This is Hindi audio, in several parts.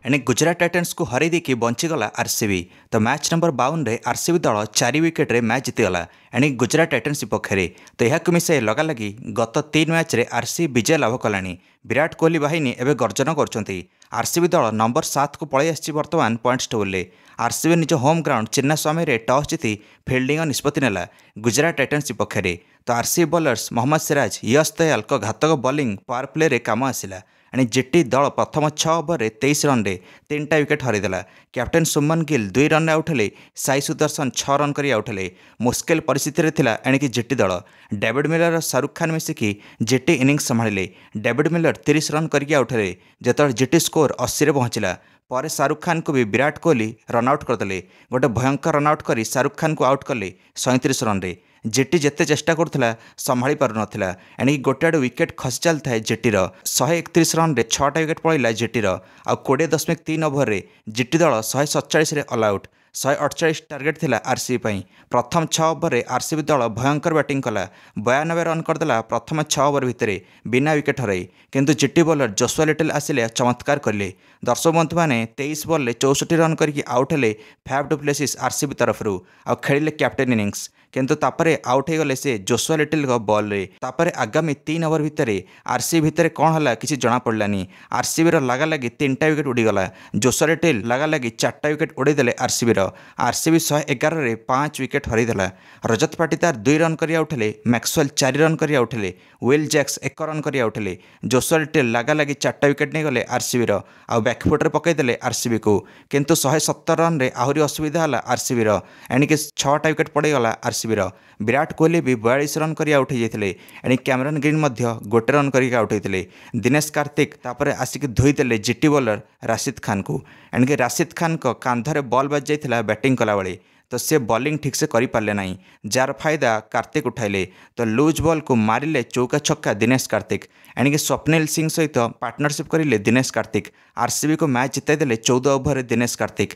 एणे गुजरात टाइटन्स को हर देखिए बंचीगला आरसीबी। तो मैच नंबर 52 रे आरसीबी दल 4 विकेट रे मैच जीतीगला एणे गुजरात टाइटन्स पक्षरे। तो यह मिसाई लगालगी गत 3 मैच रे आरसीबी विजय लाभ कलानी। विराट कोहली बाहिनी एवं गर्जन कर आरसीबी दल नंबर 7 को पलि आसी बर्तमान पॉइंट्स टेबुल। आरसीबी निज होम ग्राउंड चिन्नास्वामी रे टॉस जीति फिल्डिंग निष्पत्ति नेला गुजरात टाइटन्स पक्षरे। तो आरसीबी बॉलर्स मोहम्मद सिराज यश दयाल को घातक बॉलिंग पावर प्ले रे काम आसिला। एणे जीटी दल प्रथम 6 ओवर में 23 रन रे 3टा विकेट हरदेला। Captain Shubman Gill 2 run out हेले, साई सुदर्शन 6 रन कर आउट हेले। मुस्किल परिस्थिति थिला एणिकी जीटी दल। डेविड मिलर शाहरुख खान मिसिकी जीटी इनिंग्स संभाळिले। डेविड मिलर 30 रन करके आउट हेले जेतବେଳେ जीटी स्कोर 80 रे पहुँचला। पर शाहरुख खान को भी विराट कोहली रनआउट करदे। गोटे भयंकर रनआउट कर शाहरुख खान को आउट कले 37 रन रे। जीटी जिते चेष्टा करुला संभाली पार नाला। एणिकी गोटे आड़ विकेट खसी चल था जीटीर 131 रन रे 6टा विकेट पड़ेगा जीटीर। आ 20.3 ओवर में जीटी दल 147 रे ऑल आउट। 148 टार्गेट थिला आरसीबी। प्रथम 6 ओवर में आरसीबी दल भयंकर बैटिंग कला। 92 रन करदेला प्रथम 6 ओवर भितर बिना विकेट हराई। किंतु जीटी बॉलर जोशुआ लिटिल आसिले चमत्कार कले। दर्शक बंधु मैंने 23 बॉल 64 रन करके आउट हेले फैफ डु प्लेसिस आरसीबी तरफ आ खेलिले कैप्टेन इनिंग्स। किंतु तापरे आउट हो गले से जोशुआ लिटिल बॉल रे। तापरे आगामी 3 ओवर भितर आरसीबी भितर कौन है किसी जना पड़लानी। आरसीबी लगा लगी 3टा विकेट उड़ीगला। जोशुआ लिटिल लगा लगी 4टा विकेट उड़ेदेले आरसीबी। आरसीबी 111 रे 5 विकेट हरदेला। रजत पाटीदार 2 रन कर आउट हेले, मैक्सवेल 4 रन कर आउट हेले, विल जैक्स 1 रन कर आउट हेले। जोशुआ लिटिल लगा लगी 4टा विकेट नहीं गले आरसीबी आ बैकफुट रे पकईदेले आरसीबी को। किंतु 117 रन रे आहरी असुविधा है आरसीबी। एणिकी 6टा विकेट पड़ेगला आरसीबी। विराट कोहली भी 42 रन कर आउट होते। एणिकी कैमरन ग्रीन गोटे रन करके आउट होते। दिनेश कार्तिक तापर आसिक धोईदेले जीटी बॉलर राशिद खान को। एणिकी राशिद खान को कांधरे बॉल बाजी जाता बैटिंग कला बेले। तो सी बॉलिंग ठीक से करें ना, जार फायदा कार्तिक उठाइले। तो लूज बॉल को मारिले चौका छक्का दिनेश कार्तिक। एणिकी स्वप्निल सिंह सहित पार्टनरशिप करेंगे दिनेश कार्तिक। आरसीबी को मैच जिताईदेले 14 ओवर में दिनेश कार्तिक।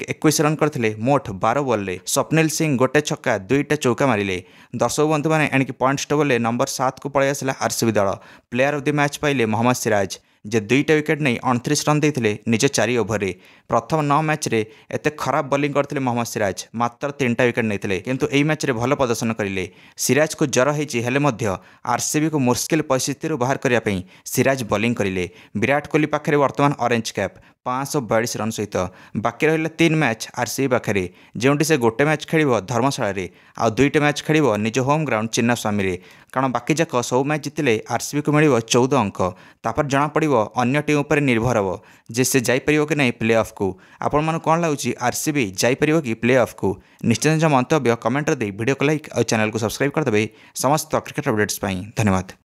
21 रन करते मोट 12 बॉल रे। स्वप्निल सिंह गोटे छक्का 2टा चौका मारिले। दर्शक बंधु मैंने एणिकी पॉइंट्स टेबल नंबर 7 को पलि आसिला आरसीबी दल। प्लेयर ऑफ द मैच पाइले मोहम्मद सिराज जे 2टा विकेट नहीं 29 रन देते निज 4 ओवर में। प्रथम 9 मैच रे एते खराब बॉलिंग करते मोहम्मद सिराज मात्र 3टा विकेट नहीं। किंतु एई मैच रे भल प्रदर्शन करें। सिराज को ज्वर होते आरसीबी को मुश्किल परिस्थिति बाहर करने सिराज बॉलिंग करें। विराट कोहली पाखे वर्तमान ऑरेंज कैप 542 रन सहित। बाकी रहा 3 मैच आरसीबी पाखे जो से गोटे मैच खेल धर्मशाला आ 2टा मैच खेल निज होम ग्राउंड चिन्नास्वामी रे। कारण बाकी जाक सब मैच जीतिले आरसीबी को मिल 14 अंक। तापर जना पड़ो अन्य टीम पर निर्भर हे जे से जापर कि नहीं प्ले ऑफ को। आपण मन कौन लगुच आरसीबी जापर कि प्ले ऑफ को? निश्चित निज मंतव्य कमेंट दे वीडियो को लाइक और चैनल को सब्सक्राइब करदे समस्त क्रिकेट अपडेट्स। धन्यवाद।